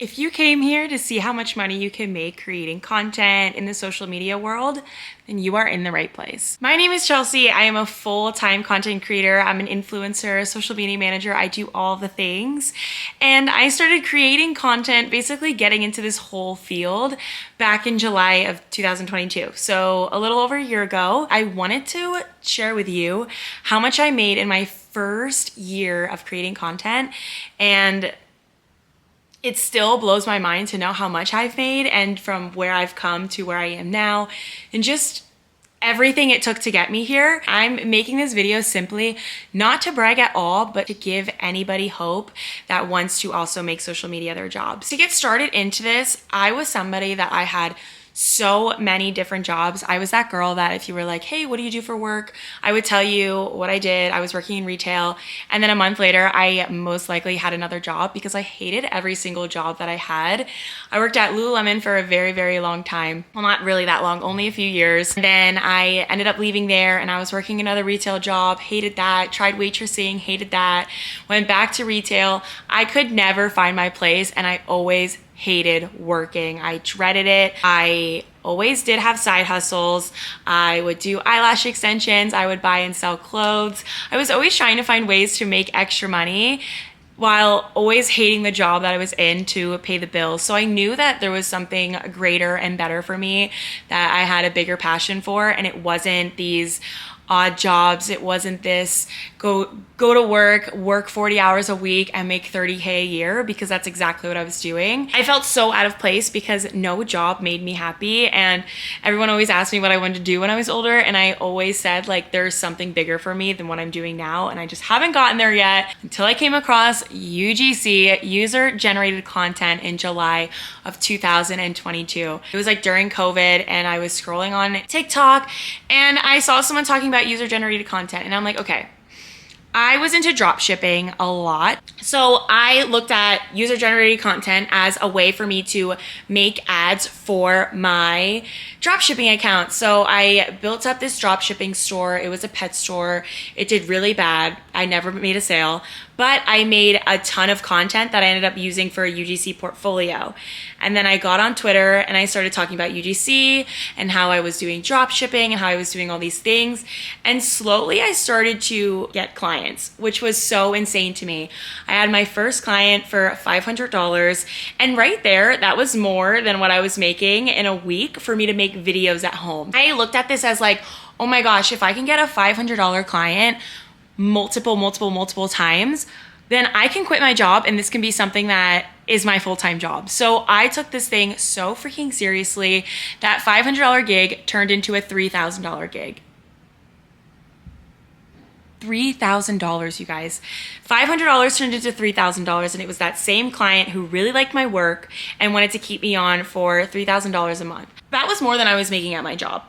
If you came here to see how much money you can make creating content in the social media world, then you are in the right place. My name is Chelsea. I am a full-time content creator. I'm an influencer, a social media manager. I do all the things. And I started creating content, basically getting into this whole field back in July of 2022. So a little over a year ago, I wanted to share with you how much I made in my first year of creating content. And it still blows my mind to know how much I've made and from where I've come to where I am now and just everything it took to get me here. I'm making this video simply not to brag at all, but to give anybody hope that wants to also make social media their jobs. To get started into this, I was somebody that I had so many different jobs. I was that girl that if you were like, hey, what do you do for work? I would tell you what I did. I was working in retail. And then a month later, I most likely had another job because I hated every single job that I had. I worked at Lululemon for a very, very long time. Well, not really that long, only a few years. And then I ended up leaving there and I was working another retail job, hated that, tried waitressing, hated that, went back to retail. I could never find my place and I always hated working. I dreaded it. I always did have side hustles. I would do eyelash extensions. I would buy and sell clothes. I was always trying to find ways to make extra money while always hating the job that I was in to pay the bills. So I knew that there was something greater and better for me that I had a bigger passion for, and it wasn't these odd jobs. It wasn't this go to work 40 hours a week and make 30K a year, because that's exactly what I was doing. I felt so out of place because no job made me happy, and everyone always asked me what I wanted to do when I was older, and I always said like there's something bigger for me than what I'm doing now, and I just haven't gotten there yet until I came across UGC, user generated content, in July of 2022. It was like during COVID, and I was scrolling on TikTok and I saw someone talking about user generated content, and I'm like, okay. I was into drop shipping a lot. So I looked at user generated content as a way for me to make ads for my drop shipping account. So I built up this drop shipping store. It was a pet store. It did really bad. I never made a sale, but I made a ton of content that I ended up using for a UGC portfolio. And then I got on Twitter and I started talking about UGC and how I was doing drop shipping and how I was doing all these things. And slowly I started to get clients, which was so insane to me. I had my first client for $500. And right there, that was more than what I was making in a week for me to make videos at home. I looked at this as like, oh my gosh, if I can get a $500 client multiple times, then I can quit my job and this can be something that is my full-time job. So I took this thing so freaking seriously. That $500 gig turned into a $3,000 gig. $3,000, you guys. $500 turned into $3,000, and it was that same client who really liked my work and wanted to keep me on for $3,000 a month. That was more than I was making at my job.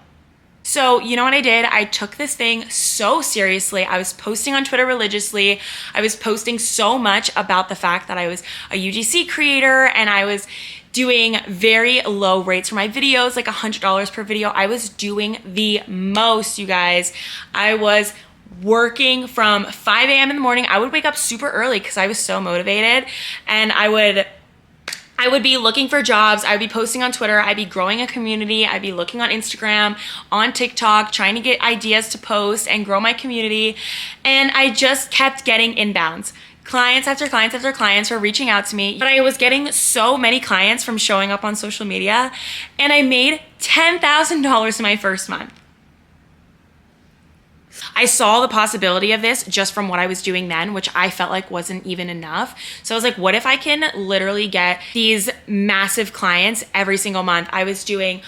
So you know what I did? I took this thing so seriously. I was posting on Twitter religiously. I was posting so much about the fact that I was a UGC creator, and I was doing very low rates for my videos, like $100 per video. I was doing the most, you guys. I was working from 5 a.m. in the morning. I would wake up super early because I was so motivated, and I would be looking for jobs. I would be posting on Twitter. I'd be growing a community. I'd be looking on Instagram, on TikTok, trying to get ideas to post and grow my community. And I just kept getting inbounds. Clients after clients after clients were reaching out to me, but I was getting so many clients from showing up on social media, and I made $10,000 in my first month. I saw the possibility of this just from what I was doing then, which I felt like wasn't even enough. So I was like, what if I can literally get these massive clients every single month? I was doing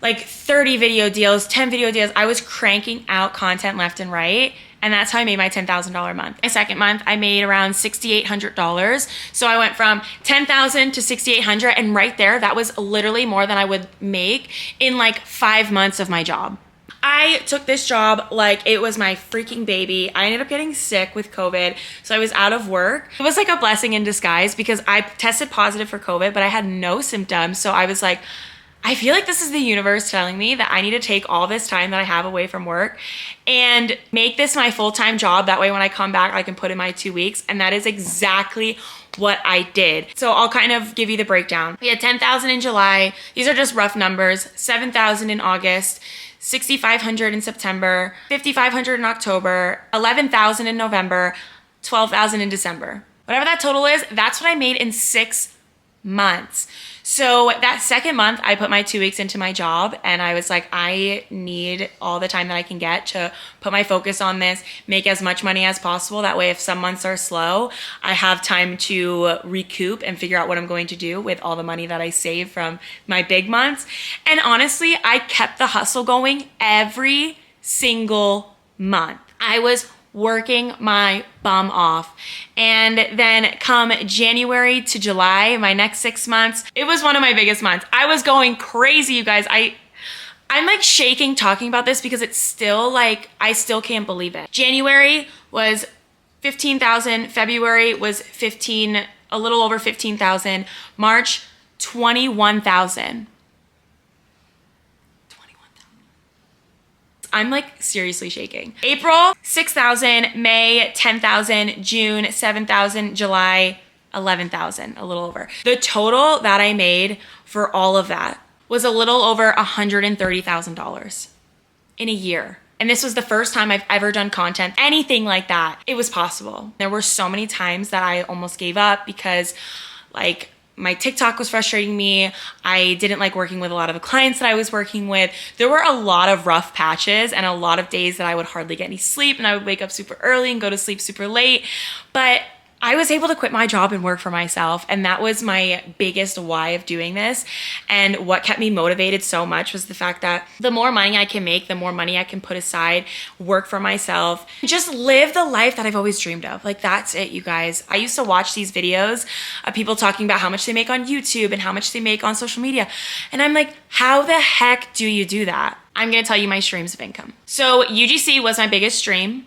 like 30 video deals, 10 video deals. I was cranking out content left and right. And that's how I made my $10,000 month. My second month, I made around $6,800. So I went from $10,000 to $6,800. And right there, that was literally more than I would make in like 5 months of my job. I took this job like it was my freaking baby. I ended up getting sick with COVID, so I was out of work. It was like a blessing in disguise because I tested positive for COVID, but I had no symptoms. So I was like, I feel like this is the universe telling me that I need to take all this time that I have away from work and make this my full-time job. That way when I come back, I can put in my 2 weeks. And that is exactly what I did. So I'll kind of give you the breakdown. We had 10,000 in July. These are just rough numbers. 7,000 in August, 6,500 in September, 5,500 in October, 11,000 in November, 12,000 in December. Whatever that total is, that's what I made in 6 months. So that second month, I put my 2 weeks into my job and I was like, I need all the time that I can get to put my focus on this, make as much money as possible. That way, if some months are slow, I have time to recoup and figure out what I'm going to do with all the money that I save from my big months. And honestly, I kept the hustle going every single month. I was working my bum off. And then come January to July, my next 6 months, it was one of my biggest months. I was going crazy, you guys. I'm like shaking talking about this because it's still like, I still can't believe it. January was 15,000, February was a little over 15,000, March, 21,000. I'm like seriously shaking. April, 6,000, May, 10,000, June, 7,000, July, 11,000, a little over. The total that I made for all of that was a little over $130,000 in a year. And this was the first time I've ever done content, anything like that. It was possible. There were so many times that I almost gave up because like, my TikTok was frustrating me. I didn't like working with a lot of the clients that I was working with. There were a lot of rough patches and a lot of days that I would hardly get any sleep and I would wake up super early and go to sleep super late. But I was able to quit my job and work for myself. And that was my biggest why of doing this. And what kept me motivated so much was the fact that the more money I can make, the more money I can put aside, work for myself, just live the life that I've always dreamed of. Like that's it, you guys. I used to watch these videos of people talking about how much they make on YouTube and how much they make on social media. And I'm like, how the heck do you do that? I'm gonna tell you my streams of income. So UGC was my biggest stream.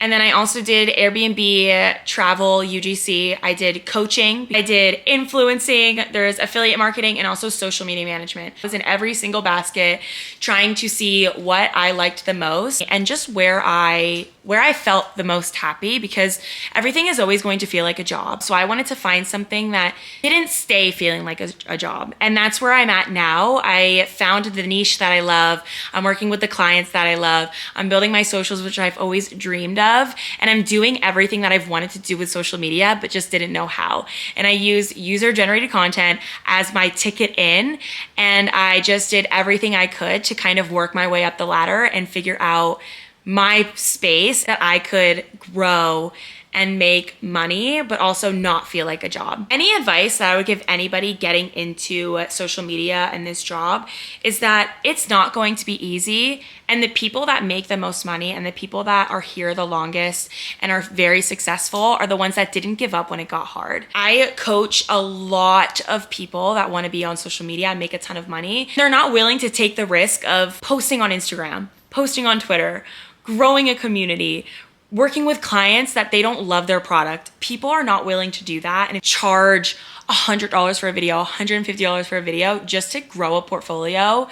And then I also did Airbnb, travel, UGC. I did coaching. I did influencing. There's affiliate marketing and also social media management. I was in every single basket trying to see what I liked the most and just where I felt the most happy because everything is always going to feel like a job. So I wanted to find something that didn't stay feeling like a job. And that's where I'm at now. I found the niche that I love. I'm working with the clients that I love. I'm building my socials, which I've always dreamed of. And I'm doing everything that I've wanted to do with social media, but just didn't know how. And I use user-generated content as my ticket in. And I just did everything I could to kind of work my way up the ladder and figure out my space that I could grow and make money, but also not feel like a job. Any advice that I would give anybody getting into social media and this job is that it's not going to be easy. And the people that make the most money and the people that are here the longest and are very successful are the ones that didn't give up when it got hard. I coach a lot of people that want to be on social media and make a ton of money. They're not willing to take the risk of posting on Instagram, posting on Twitter, growing a community, working with clients that they don't love their product. People are not willing to do that and charge $100 for a video, $150 for a video just to grow a portfolio.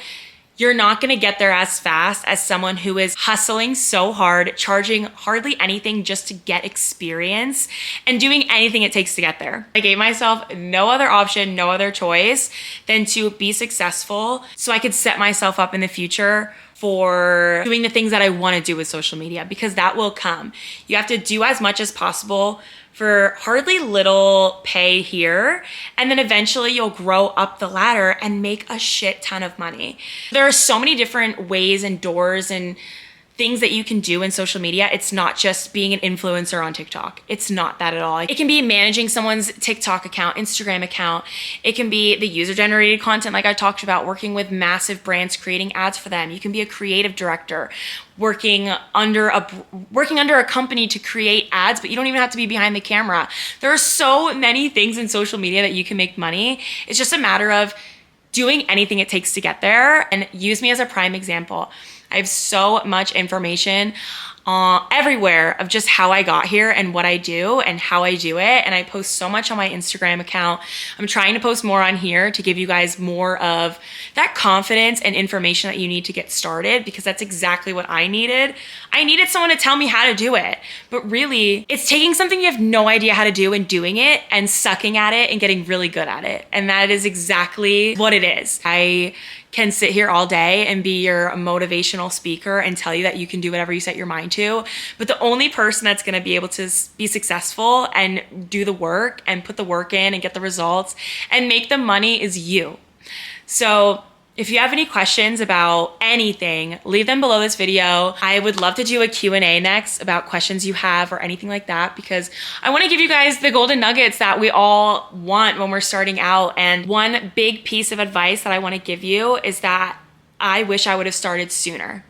You're not gonna get there as fast as someone who is hustling so hard, charging hardly anything just to get experience and doing anything it takes to get there. I gave myself no other option, no other choice than to be successful so I could set myself up in the future for doing the things that I want to do with social media, because that will come. You have to do as much as possible for hardly little pay here, and then eventually you'll grow up the ladder and make a shit ton of money. There are so many different ways and doors and things that you can do in social media. It's not just being an influencer on TikTok. It's not that at all. It can be managing someone's TikTok account, Instagram account. It can be the user-generated content like I talked about, working with massive brands, creating ads for them. You can be a creative director, working under a company to create ads, but you don't even have to be behind the camera. There are so many things in social media that you can make money. It's just a matter of doing anything it takes to get there. And use me as a prime example. I have so much information everywhere of just how I got here and what I do and how I do it. And I post so much on my Instagram account. I'm trying to post more on here to give you guys more of that confidence and information that you need to get started, because that's exactly what I needed. I needed someone to tell me how to do it. But really, it's taking something you have no idea how to do and doing it and sucking at it and getting really good at it. And that is exactly what it is. I can sit here all day and be your motivational speaker and tell you that you can do whatever you set your mind to. But the only person that's gonna be able to be successful and do the work and put the work in and get the results and make the money is you. So if you have any questions about anything, leave them below this video. I would love to do a Q&A next about questions you have or anything like that, because I want to give you guys the golden nuggets that we all want when we're starting out. And one big piece of advice that I want to give you is that I wish I would have started sooner.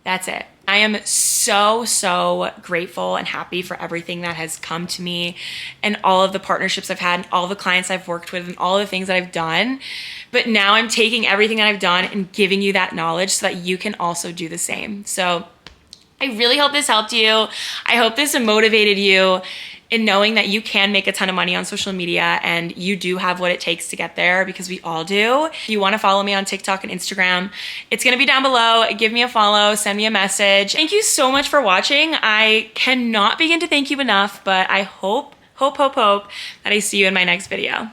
That's it. I am so grateful and happy for everything that has come to me and all of the partnerships I've had and all the clients I've worked with and all the things that I've done. But now I'm taking everything that I've done and giving you that knowledge so that you can also do the same. So I really hope this helped you. I hope this motivated you in knowing that you can make a ton of money on social media and you do have what it takes to get there, because we all do. If you want to follow me on TikTok and Instagram, it's going to be down below. Give me a follow, send me a message. Thank you so much for watching. I cannot begin to thank you enough, but I hope that I see you in my next video.